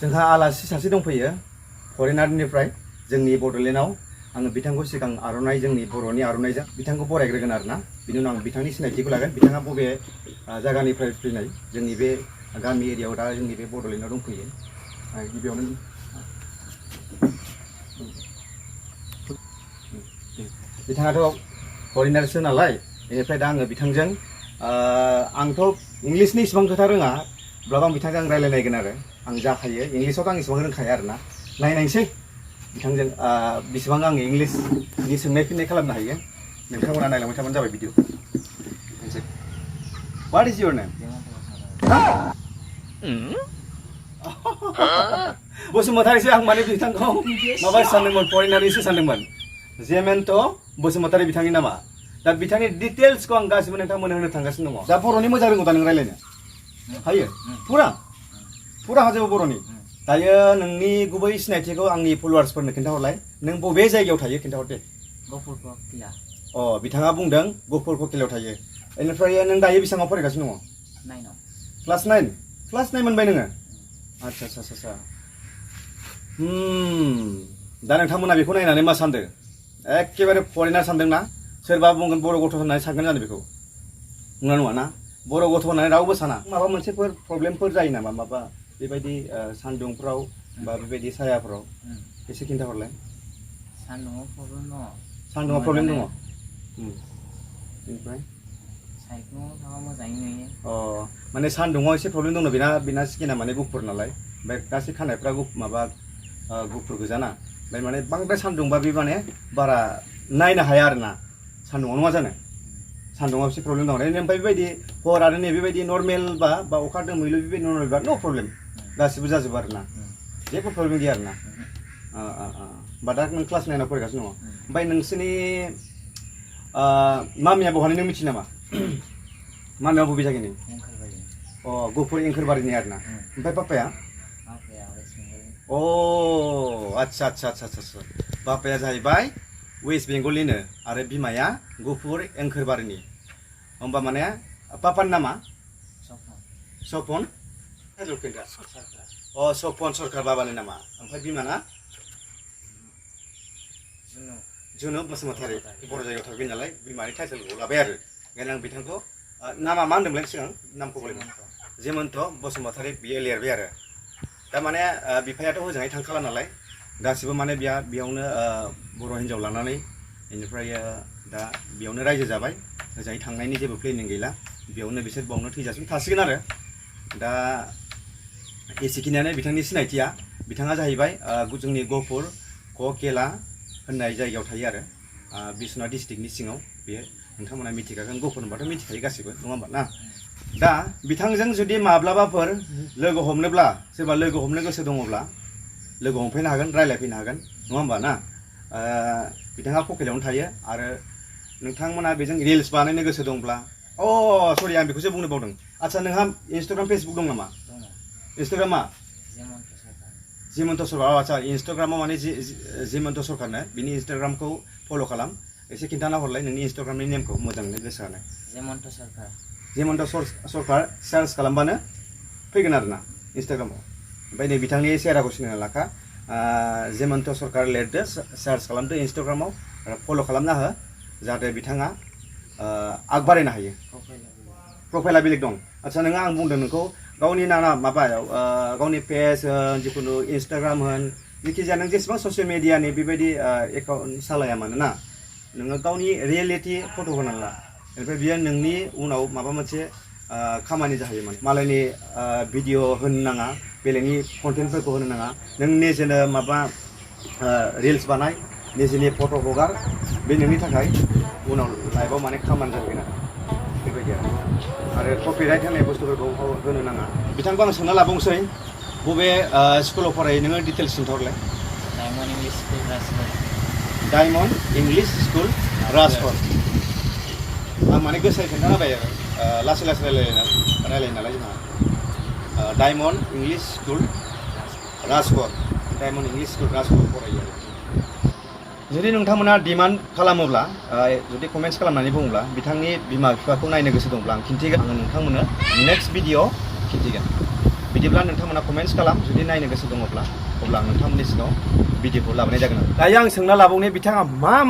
जोंहा आलासि सासे दंफैयो फरेनारनिफ्राय जोंनि बड'लेण्डआव आङो बिथांखौ सिगां आर'नाइ जोंनि बर'नि आर'नाइजों बिथांखौ बरायग्रोगोन आरोना बिनि उनाव आं बिथांनि सिनायथिखौ लागोन बिथाङा बबे जायगानिफ्राय फैनाय जोंनि बे गामि एरियायाव दा जोंनि बे बड'लेण्डआव दंफैयो गिबियावनो बिथाङाथ' फरेनारसो नालाय बेनिफ्राय दा आङो बिथांजों आंथ' इंलिसनि इसेबां खोथा रोङा अब्लाबो आं बिथांजों आं रायलायनायगोन आरो आं जाखायो इंलिसावथ' आं इसेबां रोंखाया आरोना नायनायसै बिथांजों बेसेबां आं इंलिसनि सोंनाय फिननाय खालामनो हायो नोंथांमोना नायलांबाय थाबानो जाबाय video What is your name? बसुमतारीसो आं माने बिथांखौ माबा सानदोंमोन फरेनारनिसो सानदोंमोन जेमेन्ट' बसुमतारी बिथांनि नामा दा बिथांनि डिटेल्सखौ आं गासिबो नोंथांमोननो होनो थांगासिनो दङ दा बर'नि मोजां रोंगौ दा नों रायलायनो हायो फुरा हाजोबो बर'नि दायो नोंनि गुबै सिनायथिखौ आंनि फलोवार्सफोरनो खिन्थाहरलाय नों बबे जायगायाव थायो खिन्थाहर दे गहपुर ककिला बिथाङा बुंदों गहपुर ककिलायाव थायो बेनिफ्राय नों दायो बेसेबाङाव फरायगासिनो दङ 9 क्लास 9 मोनबाय नोङो आच्छा दा नोंथांमोना बेखौ नायनानै मा सानदों एखेबारे फरेनार सानदोंना सोरबा बुंगोन बर' गथ' होननानै सानगोन जानो बेखौ नङा ना बर' गथ' होननानै रावबो साना माबा मोनसेफोर प्रब्लेमफोर जायो नामा माबा बेबायदि सान्दुंफ्राव बा बेबायदि सायाफ्राव एसे खिन्थाहरलाय सान्दुङाव प्रब्लेम दङ बेनिफ्राय साइकेलाव थाबा मोजाङै नुयो माने सान्दुङाव एसे प्रब्लेम दङ बिना स्किना माने गुफुर नालाय ओमफ्राय गासै खानायफ्रा माबा गुफुर गोजाना ओमफ्राय माने बांद्राय सान्दुंबा बे माने बारा नायनो हाया आरोना सान्दुङाव नङा जानो सान्दुङाव एसे प्रब्लेम दङ ओमफ्राय बेबायदि हर आरो नैबेबायदि नर्मेल बा अखा दोमैलु बेबायदि नर्मेल बा नो प्रब्लेम गासिबो जाजोबो आरोना जेबो प्रब्लेम गैया आरोना बा दा नों क्लास 9आव फरायगासिनो दङ ओमफ्राय नोंसोरनि मामिया बहानि नों मिथियो नामा मामिया बबे जायगानि गहपुर एंखोरबारिनि आरोना ओमफ्राय पापाया आच्छा बापाया जाहैबाय वेस्ट बेंगलनिनो आरो बिमाया गहपुर एंखोरबारिनि होमबा माने पापानि नामा सपन सपन सरकार बाबानि नामा ओमफ्राय बिमाना जुनु बसुमतारी बर' जायगायाव थागोन नालाय बिमानि टाइटेलखौ लाबाय आरो ओंखायनो आं बिथांखौ नामा मा होनदोंमोन सिगां नामखौ बोरैमोन जेमन्त बसुमतारी बियो लिरबाय आरो थारमाने बिफायाथ' हजोंहाय थांखाला नालाय गासिबो माने बेयावनो बर' हिन्जाव लानानै बेनिफ्राय दा बेयावनो रायजो जाबाय ओजोंहाय थांनायनि जेबो प्लेनिं गैला बेयावनो बिसोर बावनो थैजासिम थासिगोन आरो दा एसेखिनियानो बिथांनि सिनायथिया बिथाङा जाहैबाय जोंनि गहपुर ककिला होननाय जायगायाव थायो आरो बिश्वनाथ डिस्ट्रिक्टनि सिङाव बेयो नोंथांमोना मिथिखागोन गहपुर होनबाथ' मिथिखायो गासिबो नङा होमबा ना दा बिथांजों जुदि माब्लाबाफोर लोगो हमनोब्ला सोरबा लोगो हमनो गोसो दङब्ला लोगो हमफैनो हागोन रायलायफैनो हागोन नङा होमबा ना बिथाङा ककिलायावनो थायो आरो नोंथांमोना बेजों रिल्स बानायनो गोसो दंब्ला सरि आं बेखौसो बुंनो बावदों आच्छा नोंहा इन्सटाग्राम फेसबुक दं नामा इन्सटाग्रामा जेमन्त सरकार आच्छा इन्सटाग्रामाव माने जेमन्त सरकारनो बिनि इन्सटाग्रामखौ फल' खालाम एसे खिन्थाना हरलाय नोंनि इन्सटाग्रामनि नेमखौ मोजाङै गोसोआनो जेमन्त सरकार सार्च खालामबानो फैगोन आरोना इन्सटाग्रामाव ओमफ्राय नै बिथांनि सेहेराखौ सिनायना लाखा जेमन्त सरकार लिरदो सार्च खालामदो इन्सटाग्रामाव फल' खालामना हो जाहाथे बिथाङा आगबारायनो हायो प्रफाइला बेलेग दं आच्छा नोङो आं बुंदों नोंखौ गावनि माबायाव गावनि पेज होन जिखुनु इन्सटाग्राम होन जायखिजाया नों जेसेबां ससियेल मिडियानि बेबायदि एकाउन्ट सालाया मानोना नोङो गावनि रियेलिटि फट' होनानै ला ओमफ्राय बियो नोंनि उनाव माबा मोनसे खामानि जाहैयो मालायनि भिडिअ होनो नाङा बेलेगनि कन्टेन्टफोरखौ होनो नाङा नों निजेनो माबा रिल्स बानाय निजेनि फट' हगार बे नोंनि थाखाय उनाव लाइफआव माने खामानि जाहैगोन आरो बेबायदि आरो कपिराइट होनाय बुस्थुफोरखौ होनो नाङा बिथांखौ आं सोंना लाबावनोसै बबे स्कुलाव फरायो नोङो डिटेल्स खिन्थाहरलाय डायमन्ड इंलिश स्कुल राजकट आं माने गोसायै खोन्थाना होबाय आरो लासै रायलायो नालाय जोंहा diamond English school Rajkot diamond English school Rajkot फरायो आरो जुदि नोंथांमोना डिमान्ड खालामोब्ला जुदि कमेन्ट्स खालामनानै बुङोब्ला बिथांनि बिमा बिफाखौ नायनो गोसो दंब्ला आं खिन्थिगोन आङो नोंथांमोननो नेक्स्ट भिडिअ खिन्थिगोन बिदिब्ला नोंथांमोना कमेन्ट्स खालाम जुदि नायनो गोसो दङब्ला अब्ला आं नोंथांमोननि सिगाङाव भिडिअखौ लाबोनाय जागोन आरो दायो आं सोंना लाबावनाय बिथाङा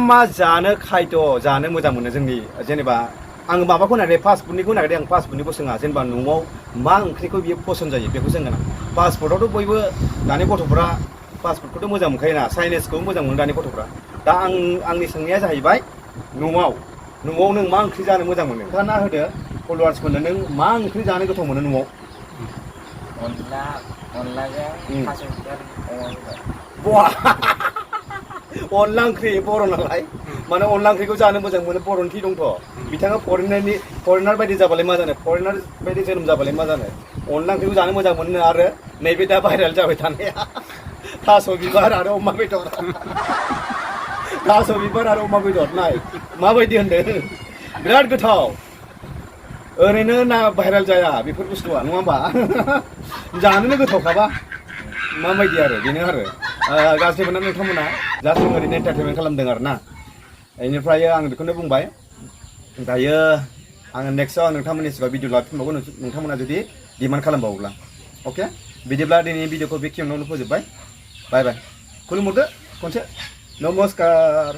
मा जानो खायद' जानो मोजां मोनो जोंनि जेनेबा आं माबाखौ नागिरदों फास्ट फुडनिखौ नागिरदों आं फास्ट फुडनिखौ सोङा जेनेबा न'आव मा ओंख्रिखौ बियो पसन्द जायो बेखौ सोंगोन आं फास्ट फुडआवथ' बयबो दानि गथ'फ्रा फास्ट फुडखौथ' मोजां मोनखायोना चाइनिसखौ मोजां मोनो दानि गथ'फ्रा दा आंनि सोंनाया जाहैबाय न'आव नों मा ओंख्रि जानो मोजां मोनो खोन्थाना होदो फल'वार्सफोरनो नों मा ओंख्रि जानो गोथाव मोनो न'आव अनलाजों थास' बिबार अमा बेदर बा अनला ओंख्रि बर' नालाय माने अनला ओंख्रिखौ जानो मोजां मोनो बर'नि थि दंथ' बिथाङा फरेनार बायदि जाबालाय मा जानो फरेनार बायदि जोनोम जाबालाय मा जानो अनला ओंख्रिखौ जानो मोजां मोनो आरो नैबे दा भाइरेल जाबाय थानाया थास' बिबार आरो अमा बेदर थास' बिबार आरो अमा बेदर नाय माबायदि होनदों बिराद गोथाव ओरैनो ना भाइरेल जाया बेफोर बुस्थुआ नङा होमबा जानोनो गोथावखाबा माबायदि आरो बेनो आरो गाज्रि मोना नोंथांमोना जास्ट ओरैनो एन्टारटेनमेन्ट खालामदों आरो ना बेनिफ्राय आं बेखौनो बुंबाय दायो आङो नेक्स्टआव आं नोंथांमोननि सिगाङाव भिडिअ लाफिनबावगोन नोंथांमोना जुदि डिमान्ड खालामबावोब्ला अके बिदिब्ला दिनैनि भिडिअखौ बेखिनियावनो फोजोबबाय बाय बाय खुलुमहरदो खनसे नमस्कार